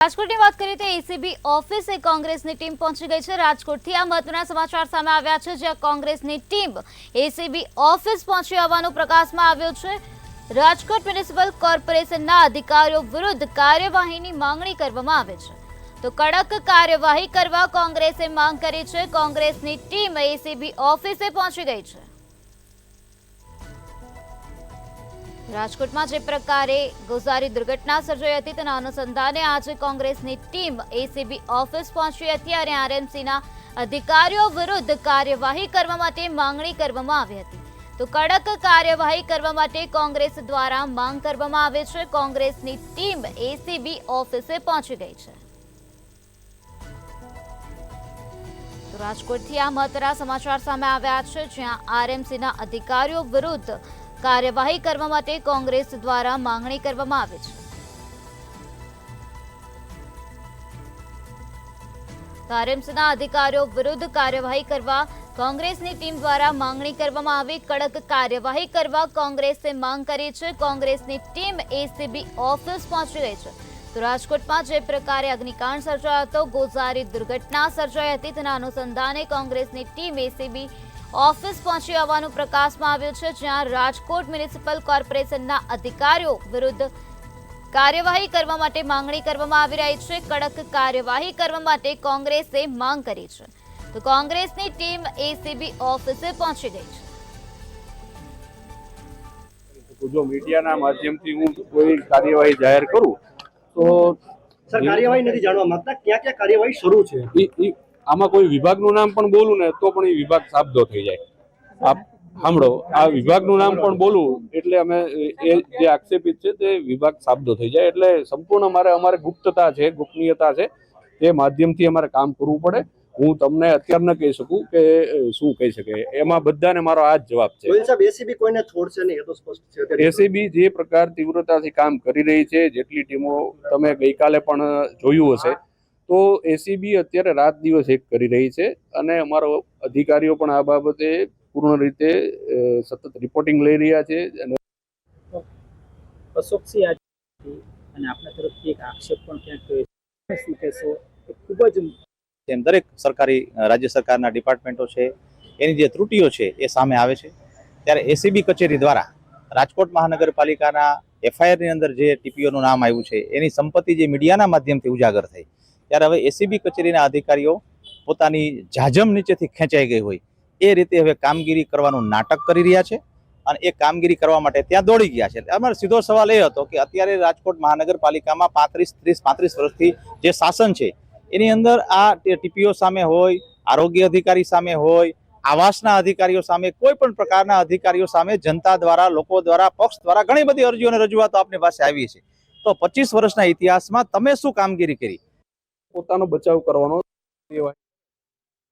રાજકોટની વાત કરીએ તો એસીબી ઓફિસે કોંગ્રેસની ટીમ પહોંચી ગઈ છે। રાજકોટથી આ મહત્વના સમાચાર સામે આવ્યા છે, જ્યાં કોંગ્રેસની ટીમ એસીબી ઓફિસ પહોંચી હોવાનું પ્રકાશમાં આવ્યું છે। રાજકોટ મ્યુનિસિપલ કોર્પોરેશનના અધિકારીઓ વિરુદ્ધ કાર્યવાહીની માંગણી કરવામાં આવે છે, તો કડક કાર્યવાહી કરવા કોંગ્રેસે માંગ કરી છે। કોંગ્રેસની ટીમ એસીબી ઓફિસે પહોંચી ગઈ છે। રાજકોટમાં જે પ્રકારે ગોઝારી દુર્ઘટના સર્જાઈ હતી તેના અનુસંધાને આજે કોંગ્રેસની ટીમ એસીબી ઓફિસ પહોંચી હતી અને આરએમસીના અધિકારીઓ વિરુદ્ધ કાર્યવાહી કરવા માટે માંગણી કરવામાં આવી હતી, તો કડક કાર્યવાહી કરવા માટે કોંગ્રેસ દ્વારા માંગ કરવામાં આવે છે। કોંગ્રેસની ટીમ એસીબી ઓફિસે પહોંચી ગઈ છે। તો રાજકોટથી આ મહત્વના સમાચાર સામે આવ્યા છે, જ્યાં આરએમસીના અધિકારીઓ વિરુદ્ધ કાર્યવાહી કરવા માટે કોંગ્રેસ દ્વારા માંગણી કરવામાં આવી છે। આરએમસીના અધિકારીઓ વિરુદ્ધ કાર્યવાહી કરવા કોંગ્રેસની ટીમ દ્વારા માંગણી કરવામાં આવી। કડક કાર્યવાહી કરવા કોંગ્રેસે માંગ કરી છે। કોંગ્રેસની ટીમ એસીબી ઓફિસ પહોંચી ગઈ છે। તો રાજકોટમાં જે પ્રકારે અગ્નિકાંડ સર્જાયો હતો, ગોઝારી દુર્ઘટના સર્જાઈ હતી, તેના અનુસંધાને કોંગ્રેસની ટીમ એસીબી ઓફિસ પહોંચી હોવાનું પ્રકાશમાં આવ્યું છે, જ્યાં રાજકોટ મ્યુનિસિપલ કોર્પોરેશનના અધિકારીઓ વિરુદ્ધ કાર્યવાહી કરવા માટે માંગણી કરવામાં આવી રહી છે। કડક કાર્યવાહી કરવા માટે કોંગ્રેસે માંગ કરી છે, તો કોંગ્રેસની ટીમ એસીબી ઓફિસે પહોંચી ગઈ છે। જો મીડિયાના માધ્યમથી હું કોઈ કાર્યવાહી જાહેર કરું તો સર કાર્યવાહી નથી જાણવા માંગતા, ક્યાં ક્યાં કાર્યવાહી શરૂ છે? આમાં કોઈ વિભાગનું નામ પણ બોલું ને તો પણ એ વિભાગ સાબદો થઈ જાય। આપ સાંભળો, આ વિભાગનું નામ પણ બોલું એટલે અમે એ જે આક્ષેપિત છે તે વિભાગ સાબદો થઈ જાય। એટલે સંપૂર્ણ અમારે ગુપ્તતા છે, ગોપનીયતા છે, તે માધ્યમથી અમારે કામ કરવું પડે। હું તમને અત્યારે ન કહી શકું કે શું કહી શકે, એમાં બધાને મારો આ જ જવાબ છે। સાહેબ એસીબી કોઈને છોડશે નહીં, એ તો સ્પષ્ટ છે। એસીબી જે પ્રકાર તીવ્રતાથી કામ કરી રહી છે, જેટલી ટીમો તમે ગઈકાલે પણ જોયું હશે, તો એસીબી અત્યારે રાત દિવસ એક કરી રહી છે અને અમારો અધિકારીઓ પણ આ બાબતે પૂર્ણ રીતે સતત રિપોર્ટિંગ લઈ રહ્યા છે। અને અશોકસિંહ અને આપના તરફથી એક આક્ષેપ પણ ક્યાંક શું કહેશો, ખૂબ જ દરેક સરકારી રાજ્ય સરકારના ડિપાર્ટમેન્ટો છે એની જે ત્રુટિઓ છે એ સામે આવે છે, ત્યારે એસીબી કચેરી દ્વારા રાજકોટ મહાનગરપાલિકાના એફઆઈઆરની અંદર જે ટીપીઓનું નામ આવ્યું છે એની સંપત્તિ જે મીડિયાના માધ્યમથી ઉજાગર થઈ, ત્યારે હવે એસીબી કચેરીના અધિકારીઓ પોતાની જાજમ નીચેથી ખેંચાઈ ગઈ હોય એ રીતે હવે કામગીરી કરવાનું નાટક કરી રહ્યા છે અને એ કામગીરી કરવા માટે ત્યાં દોડી ગયા છે। અમારો સીધો સવાલ એ હતો કે અત્યારે રાજકોટ મહાનગરપાલિકામાં 35 વર્ષથી જે શાસન છે એની અંદર આ ટીપીઓ સામે હોય, આરોગ્ય અધિકારી સામે હોય, આવાસના અધિકારીઓ સામે, કોઈ પણ પ્રકારના અધિકારીઓ સામે જનતા દ્વારા, લોકો દ્વારા, પક્ષ દ્વારા ઘણી બધી અરજીઓ અને રજૂઆતો આપની પાસે આવી છે। તો 25 વર્ષના ઇતિહાસમાં તમે શું કામગીરી કરી? પોતાનો બચાવ કરવાનો